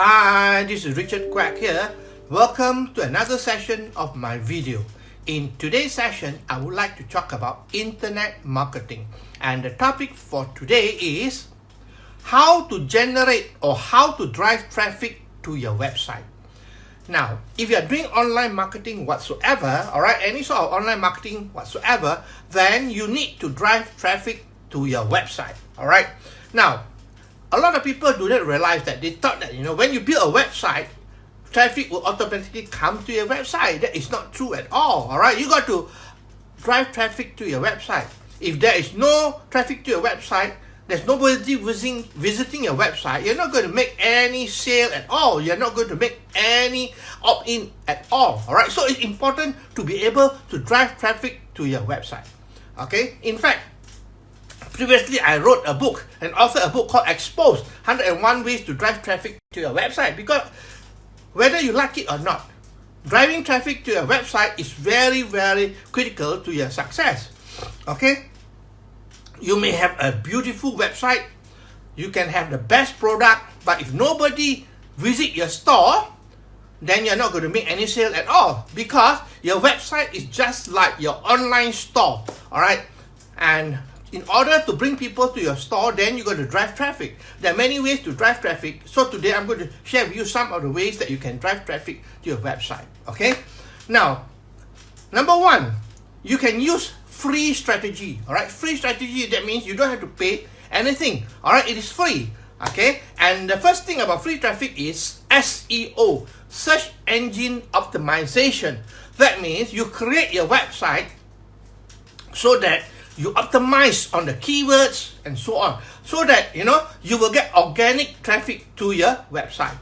Hi, this is Richard Quek here. Welcome to another session of my video. In today's session, I would like to talk about internet marketing. And the topic for today is how to generate or how to drive traffic to your website. Now, if you are doing online marketing whatsoever, alright, any sort of online marketing whatsoever, then you need to drive traffic to your website, alright? Now, a lot of people do not realize that. They thought that, when you build a website, traffic will automatically come to your website. That is not true at all, alright? You got to drive traffic to your website. If there is no traffic to your website, there's nobody visiting your website, you're not going to make any sale at all. You're not going to make any opt-in at all, alright? So it's important to be able to drive traffic to your website, okay? In fact, previously, I wrote a book and authored a book called Exposed 101 Ways to Drive Traffic to Your Website, because whether you like it or not, driving traffic to your website is very, very critical to your success. Okay? You may have a beautiful website, you can have the best product, but if nobody visit your store, then you're not going to make any sale at all, because your website is just like your online store, alright? And in order to bring people to your store, then you got to drive traffic. There are many ways to drive traffic. So today I'm going to share with you some of the ways that you can drive traffic to your website. Okay? Now, number one, you can use free strategy. Alright? Free strategy, that means you don't have to pay anything. Alright? It is free. Okay? And the first thing about free traffic is SEO, search engine optimization. That means you create your website so that you optimize on the keywords and so on, so that you will get organic traffic to your website.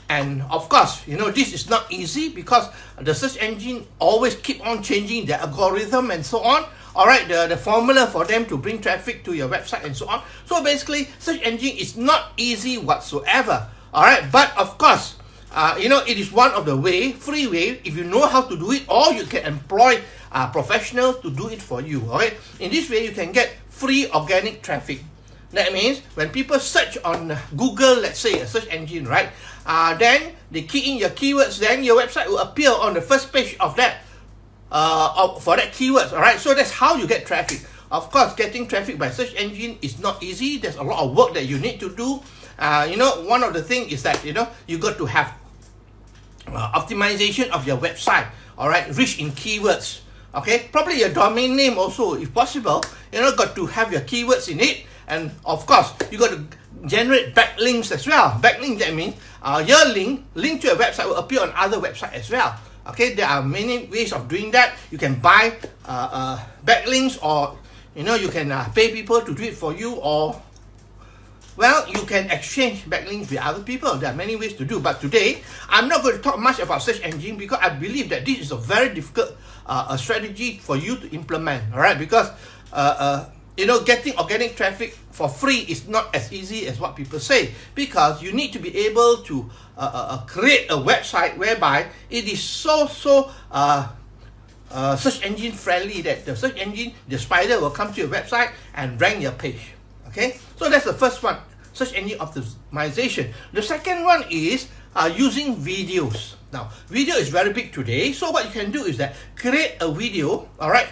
And of course, this is not easy, because the search engine always keep on changing their algorithm and so on. Alright, the formula for them to bring traffic to your website and so on. So basically, search engine is not easy whatsoever. Alright, but of course, it is one of the free way, if you know how to do it, or you can employ a professional to do it for you. Okay, in this way you can get free organic traffic. That means when people search on Google, let's say a search engine, right? Then they key in your keywords, then your website will appear on the first page of that for that keywords. Alright, so that's how you get traffic. Of course, getting traffic by search engine is not easy. There's a lot of work that you need to do. One of the things is that you got to have optimization of your website. Alright, rich in keywords. Okay, probably your domain name also, if possible. Got to have your keywords in it, and of course, you got to generate backlinks as well. Backlink, that means your link to your website will appear on other websites as well. Okay, there are many ways of doing that. You can buy backlinks, or you can pay people to do it for you, or you can exchange backlinks with other people. There are many ways to do, but today I'm not going to talk much about search engine, because I believe that this is a very difficult strategy for you to implement. All right, because getting organic traffic for free is not as easy as what people say, because you need to be able to create a website whereby it is so search engine friendly, that the search engine, the spider, will come to your website and rank your page. Okay, so that's the first one, search engine optimization. The second one is using videos. Now, video is very big today, so what you can do is that create a video, alright,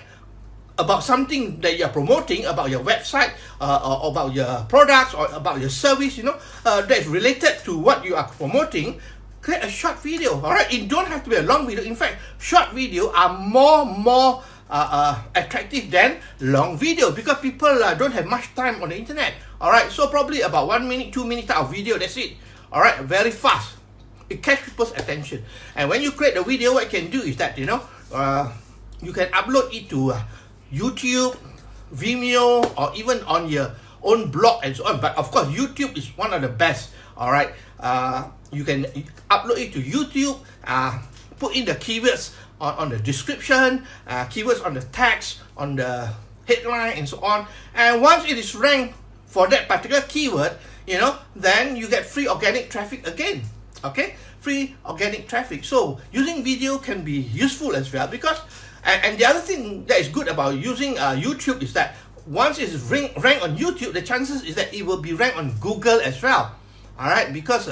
about something that you're promoting, about your website, or about your products, or about your service, that's related to what you are promoting. Create a short video, alright? It don't have to be a long video. In fact, short video are more attractive than long video, because people don't have much time on the internet. Alright, so probably about 1 minute, 2 minutes of video, that's it. Alright, very fast. It catches people's attention. And when you create a video, what you can do is that you can upload it to YouTube, Vimeo, or even on your own blog and so on. But of course, YouTube is one of the best. Alright, you can upload it to YouTube, put in the keywords on the description, keywords on the text, on the headline, and so on. And once it is ranked for that particular keyword, then you get free organic traffic again. Okay, free organic traffic. So using video can be useful as well, because and the other thing that is good about using YouTube is that once it's ranked on YouTube, the chances is that it will be ranked on Google as well. Alright, because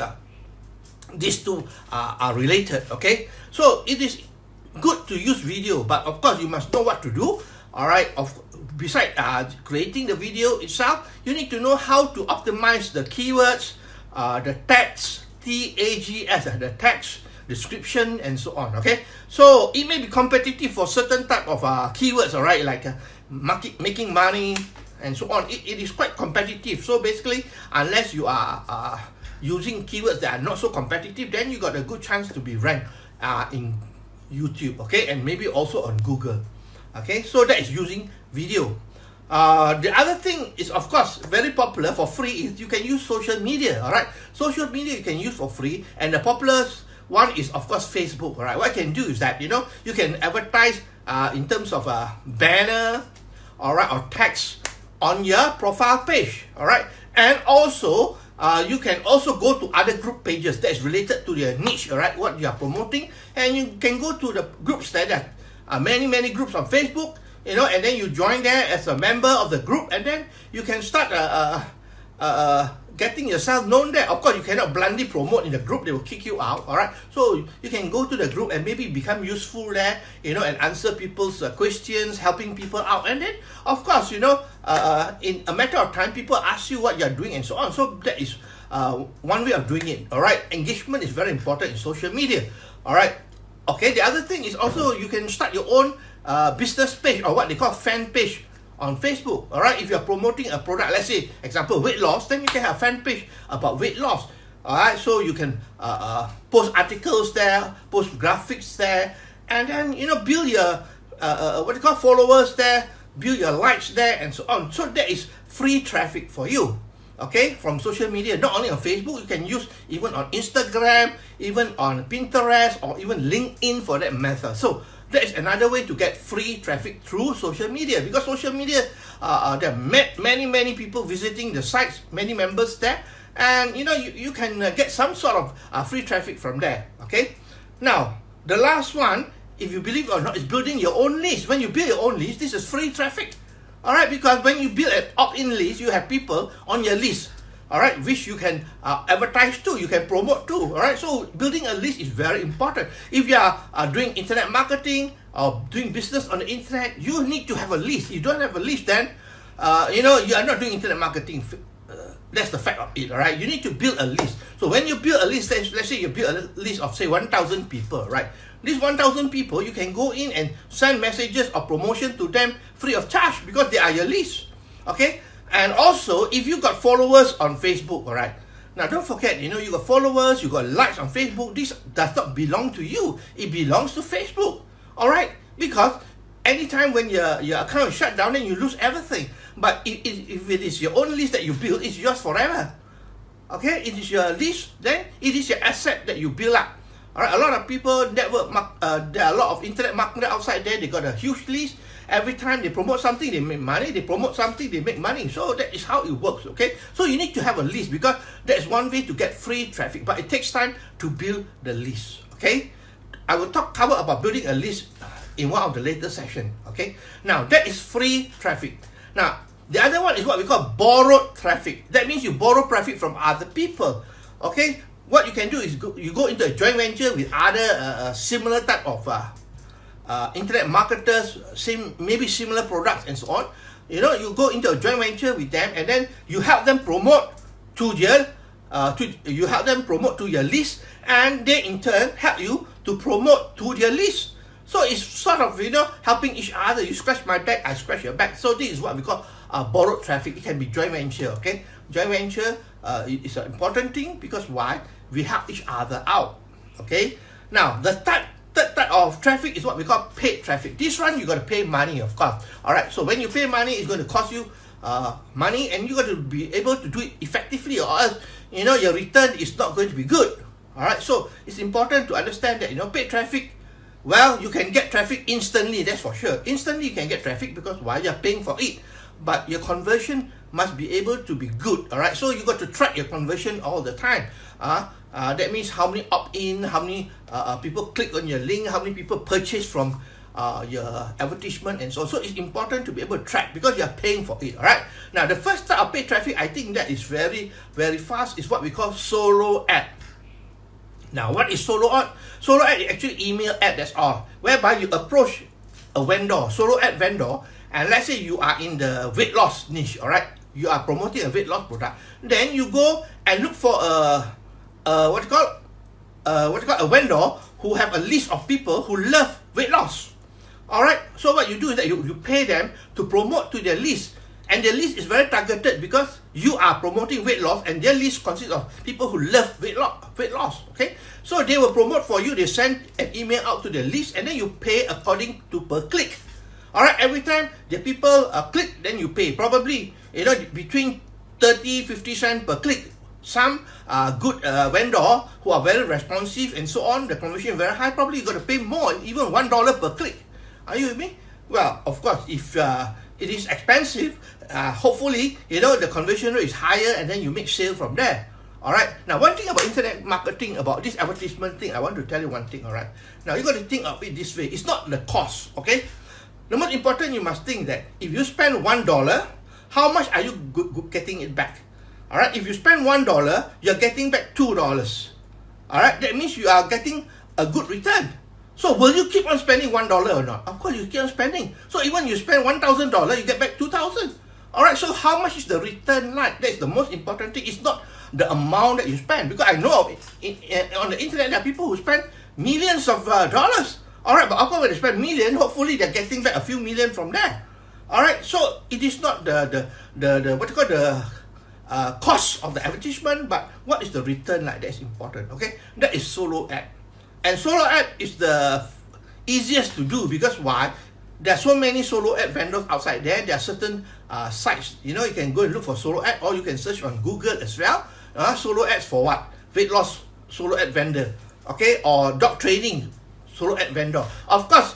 these two are related. Okay, so it is good to use video, but of course you must know what to do. All right, besides creating the video itself, you need to know how to optimize the keywords, the tags, TAGS, the tags, description, and so on. Okay, so it may be competitive for certain type of keywords, all right, like making money and so on. It is quite competitive. So basically, unless you are using keywords that are not so competitive, then you got a good chance to be ranked in YouTube, okay, and maybe also on Google. Okay, so that is using video. The other thing is, of course, very popular for free is you can use social media. All right, social media you can use for free, and the popular one is, of course, Facebook. All right, what you can do is that, you know, you can advertise in terms of a banner, all right, or text on your profile page. All right, and also you can also go to other group pages that is related to your niche, all right, what you are promoting, and you can go to the groups that are many groups on Facebook, you know, and then you join there as a member of the group, and then you can start getting yourself known there. Of course, you cannot blindly promote in the group, they will kick you out, all right? So you can go to the group and maybe become useful there, you know, and answer people's questions, helping people out. And then, of course, you know, in a matter of time, people ask you what you're doing and so on. So that is one way of doing it, all right? Engagement is very important in social media, all right? Okay, the other thing is also you can start your own business page, or what they call fan page on Facebook. All right, if you're promoting a product, let's say example weight loss, then you can have a fan page about weight loss. All right, so you can post articles there, post graphics there, and then, you know, build your what they call followers there, build your likes there, and so on. So that is free traffic for you. Okay, from social media, not only on Facebook, you can use even on Instagram, even on Pinterest, or even LinkedIn for that matter. So that is another way to get free traffic through social media, because social media, there are many people visiting the sites, many members there, and you know, you can get some sort of free traffic from there. Okay, now the last one, if you believe it or not, is building your own list. When you build your own list, this is free traffic. All right, because when you build an opt-in list, you have people on your list, all right, which you can advertise to, you can promote to, all right. So building a list is very important. If you are doing internet marketing or doing business on the internet, you need to have a list. If you don't have a list, then you know, you are not doing internet marketing. That's the fact of it, all right. You need to build a list. So when you build a list, let's say you build a list of say 1,000 people, right? These 1,000 people, you can go in and send messages or promotion to them free of charge, because they are your list. Okay, and also if you got followers on Facebook, all right. Now don't forget, you know, you got followers, you got likes on Facebook. This does not belong to you. It belongs to Facebook, all right. Because anytime when your account is shut down, then you lose everything. But if it is your own list that you build, it's yours forever. Okay, it is your list, then it is your asset that you build up. All right, a lot of people, there are a lot of internet marketers outside there. They got a huge list. Every time they promote something, they make money. They promote something, they make money. So that is how it works, okay? So you need to have a list, because that is one way to get free traffic. But it takes time to build the list, okay? I will cover about building a list in one of the later sessions, okay? Now, that is free traffic. Now, the other one is what we call borrowed traffic. That means you borrow traffic from other people, okay? What you can do is you go into a joint venture with other similar type of internet marketers, maybe similar products and so on. You know, you go into a joint venture with them, and then you help them promote to your list, and they in turn help you to promote to their list. So it's sort of, you know, helping each other. You scratch my back, I scratch your back. So this is what we call borrowed traffic. It can be joint venture, okay? Joint venture is an important thing, because why? We help each other out, okay? Now, the third type of traffic is what we call paid traffic. This one, you got to pay money, of course. All right, so when you pay money, it's going to cost you money, and you got to be able to do it effectively, or else, you know, your return is not going to be good. All right, so it's important to understand that, you know, paid traffic, well, you can get traffic instantly, that's for sure. Instantly, you can get traffic because why? You're paying for it. But your conversion must be able to be good, all right? So you got to track your conversion all the time. That means how many opt-in, how many people click on your link, how many people purchase from your advertisement and so on. So it's important to be able to track, because you're paying for it, all right? Now, the first type of paid traffic, I think that is very, very fast, is what we call solo ad. Now, what is solo ad? Solo ad is actually email ad, that's all, whereby you approach a vendor, solo ad vendor, and let's say you are in the weight loss niche, all right? You are promoting a weight loss product. Then you go and look for a vendor who have a list of people who love weight loss. All right. So what you do is that you pay them to promote to their list, and their list is very targeted because you are promoting weight loss, and their list consists of people who love weight loss. Okay. So they will promote for you. They send an email out to the list, and then you pay according to per click. All right. Every time the people click, then you pay. Probably between 30-50 cents per click. Some good vendor who are very responsive and so on, the conversion is very high, probably you got to pay more, even $1 per click. Are you with me? Well, of course, if it is expensive, hopefully, the conversion rate is higher and then you make sale from there. All right. Now, one thing about internet marketing, about this advertisement thing, I want to tell you one thing. All right. Now, you got to think of it this way. It's not the cost, okay? The most important, you must think that if you spend $1, how much are you getting it back? All right, if you spend $1, you're getting back $2. All right, that means you are getting a good return. So will you keep on spending $1 or not? Of course, you keep on spending. So even you spend $1,000, you get back $2,000. All right, so how much is the return like? That's the most important thing. It's not the amount that you spend, because I know on the internet there are people who spend millions of dollars. All right, but of course when they spend millions, hopefully they're getting back a few million from there. All right, so it is not the cost of the advertisement, but what is the return like? That's important. Okay, that is solo ad, and solo ad is the easiest to do because why? There are so many solo ad vendors outside there. There are certain sites. You can go and look for solo ad, or you can search on Google as well. Solo ads for what? Weight loss solo ad vendor, okay, or dog training solo ad vendor. Of course,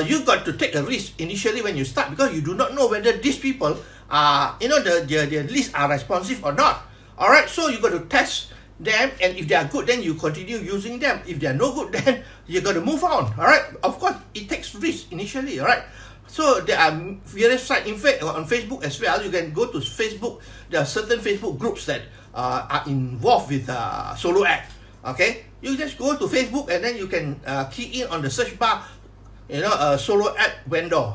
you got to take a risk initially when you start, because you do not know whether these people their lists are responsive or not. All right, so you got to test them, and if they are good, then you continue using them. If they are no good, then you got to move on. All right, of course, it takes risk initially. All right, so there are various sites. In fact, on Facebook as well, you can go to Facebook. There are certain Facebook groups that are involved with solo ad. Okay, you just go to Facebook and then you can key in on the search bar, solo ad vendor,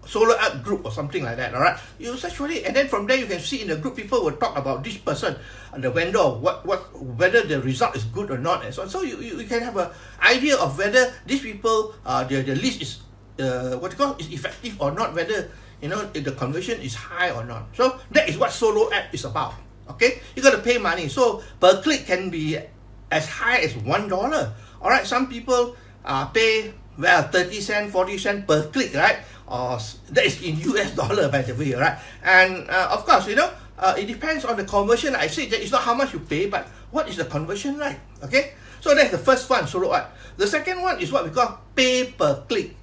solo ad group or something like that. All right, you search for it, and then from there you can see in the group people will talk about this person, the vendor, whether the result is good or not, and so on. So you can have an idea of whether these people the list is is effective or not, whether if the conversion is high or not. So that is what solo ad is about. Okay, you got to pay money. So per click can be as high as $1. All right, some people pay 30 cents, 40 cents per click, right? Or that is in US dollar, by the way, right? And of course, it depends on the conversion. I say that it's not how much you pay, but what is the conversion like? Okay, so that's the first one, solo ad. The second one is what we call pay per click.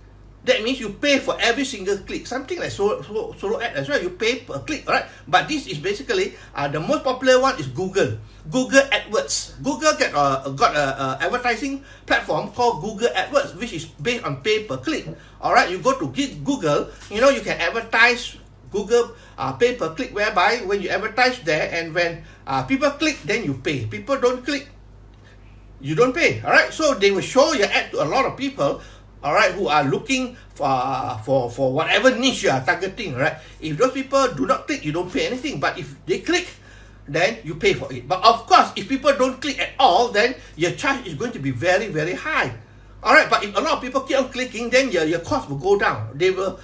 That means you pay for every single click. Something like solo ad as well. You pay per click, all right? But this is basically the most popular one is Google AdWords. Google got a advertising platform called Google AdWords, which is based on pay per click. All right, you go to Google, you can advertise Google pay per click, whereby when you advertise there and when people click, then you pay. People don't click, you don't pay. All right, so they will show your ad to a lot of people, all right, who are looking for whatever niche you are targeting. All right, if those people do not click, you don't pay anything. But if they click, then you pay for it. But of course, if people don't click at all, then your charge is going to be very, very high. All right, but if a lot of people keep on clicking, then your cost will go down. They will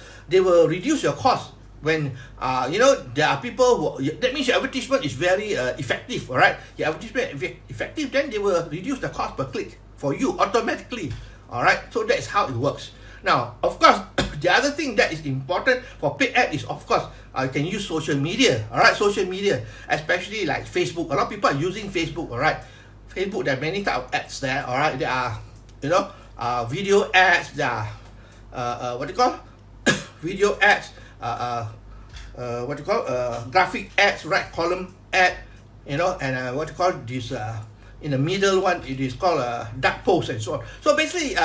reduce your cost when there are people who, that means your advertisement is very effective. All right, your advertisement effective, then they will reduce the cost per click for you automatically. All right, so that is how it works. Now, of course, the other thing that is important for paid ad is, of course, you can use social media. All right, social media, especially like Facebook. A lot of people are using Facebook. All right, Facebook, there are many type of ads there. All right, there are video ads. There are video ads. Graphic ads, right? Column ad. And this in the middle one, it is called a dark post and so on. So basically,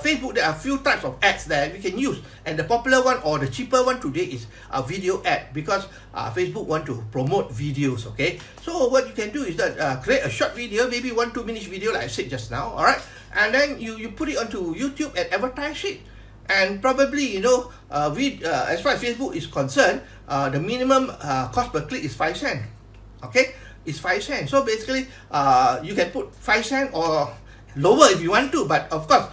Facebook, there are a few types of ads that we can use, and the popular one or the cheaper one today is a video ad, because Facebook want to promote videos. Okay, so what you can do is that create a short video, maybe 1-2 minutes video, like I said just now. All right, and then you put it onto YouTube and advertise it. And probably, as far as Facebook is concerned, the minimum cost per click is 5 cents. Okay, it's 5 cents. So basically, you can put 5 cents or lower if you want to. But of course,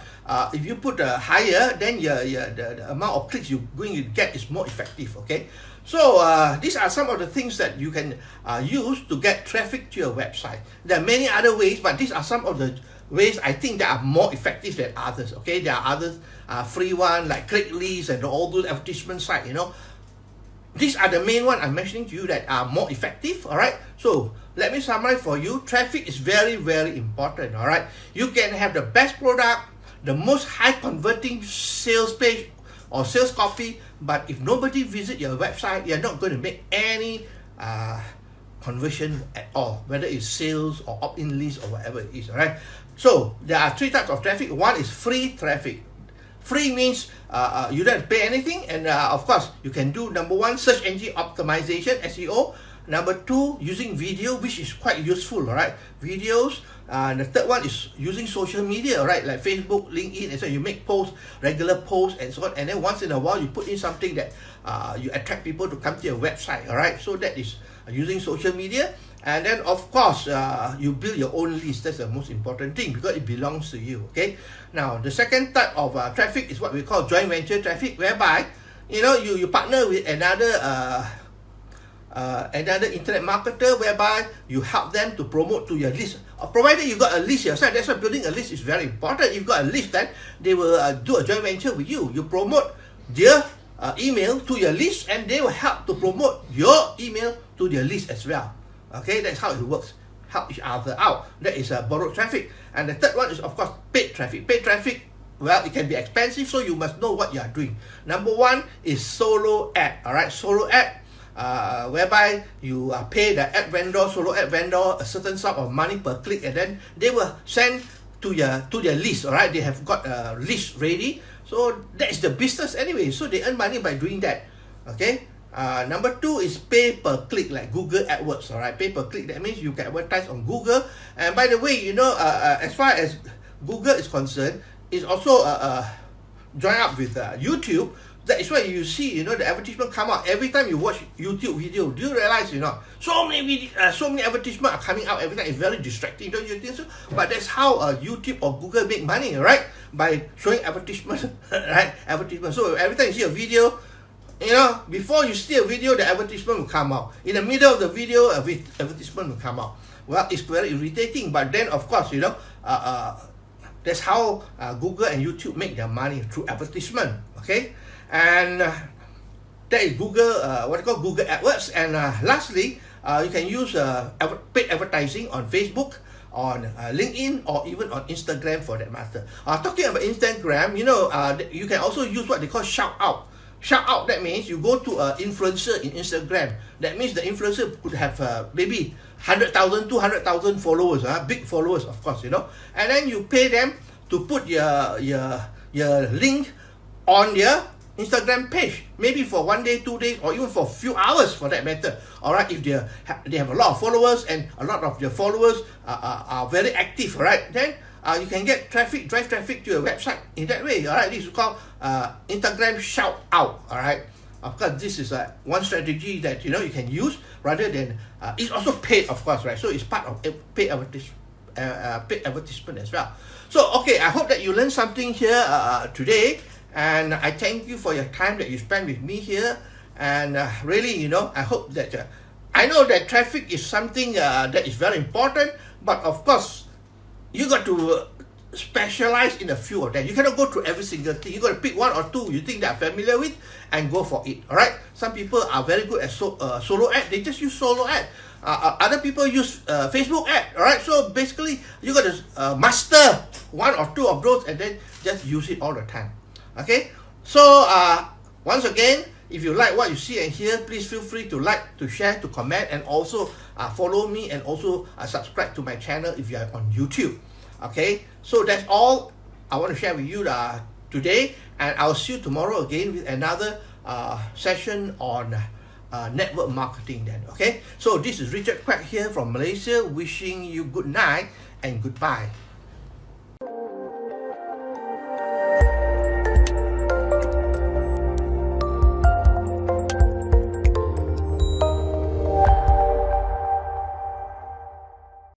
if you put higher, then the amount of clicks you're going to get is more effective. Okay, so these are some of the things that you can use to get traffic to your website. There are many other ways, but these are some of the ways I think that are more effective than others. Okay, there are others free one like ClickList and all those advertisement sites. These are the main one I'm mentioning to you that are more effective. All right, so let me summarize for you. Traffic is very, very important. All right, you can have the best product, the most high converting sales page or sales copy, but if nobody visit your website, you're not going to make any conversion at all, whether it's sales or opt-in list or whatever it is. All right, so there are 3 types of traffic. One is free traffic. Free means you don't have to pay anything, and of course you can do, number 1, search engine optimization, SEO. Number 2, using video, which is quite useful. All right, videos. The third one is using social media, right, like Facebook, LinkedIn, and so you make posts, regular posts, and so on. And then once in a while, you put in something that you attract people to come to your website. All right, so that is using social media. And then of course, you build your own list. That's the most important thing, because it belongs to you. Okay. Now the second type of traffic is what we call joint venture traffic, whereby you partner with another internet marketer, whereby you help them to promote to your list. Provided you got a list yourself. That's why building a list is very important. You've got a list, then they will do a joint venture with you. You promote their email to your list, and they will help to promote your email to their list as well. Okay, that's how it works. Help each other out. That is borrowed traffic. And the third one is, of course, paid traffic. Paid traffic, well, it can be expensive, so you must know what you are doing. Number 1 is solo ad. All right, solo ad, whereby you pay the ad vendor, solo ad vendor, a certain sum of money per click, and then they will send to their list. All right, they have got a list ready, so that is the business anyway. So they earn money by doing that. Okay. Number 2 is pay per click, like Google AdWords. All right, pay per click, that means you can advertise on Google. And by the way, as far as Google is concerned, it's also joined up with YouTube. That is why you see, the advertisement come out every time you watch YouTube video. Do you realize, so many advertisements are coming out every time. It's very distracting, don't you think so? But that's how YouTube or Google make money, right? By showing advertisement, right? Advertisement. So every time you see a video, before you see a video, the advertisement will come out. In the middle of the video, advertisement will come out. Well, it's very irritating, but then of course, that's how Google and YouTube make their money, through advertisement. Okay, and that is Google, what they call Google AdWords. And lastly, you can use paid advertising on Facebook, on LinkedIn, or even on Instagram for that matter. Talking about Instagram, you can also use what they call shout out. Shout out, that means you go to an influencer in Instagram. That means the influencer could have maybe 100,000, 200,000 followers, big followers, of course, and then you pay them to put your link on their Instagram page, maybe for 1 day, 2 days, or even for a few hours for that matter. All right, if they have a lot of followers, and a lot of their followers are very active, right, then you can get traffic, drive traffic to your website in that way. All right, this is called Instagram shout out. All right, of course, this is one strategy that you can use, rather than it's also paid, of course, right? So it's part of paid advertisement as well. So okay, I hope that you learned something here today, and I thank you for your time that you spent with me here. And really, I hope that I know that traffic is something that is very important, but of course, you got to specialize in a few of them. You cannot go through every single thing. You got to pick 1 or 2 you think they are familiar with and go for it. All right. Some people are very good at solo ad. They just use solo ad. Other people use Facebook ad. All right. So basically, you got to master 1 or 2 of those, and then just use it all the time. Okay. So once again, If you like what you see and hear, please feel free to like, to share, to comment, and also follow me, and also subscribe to my channel if you are on YouTube. Okay, so that's all I want to share with you today, and I'll see you tomorrow again with another session on network marketing then. Okay, so this is Richard Quek here from Malaysia, wishing you good night and goodbye.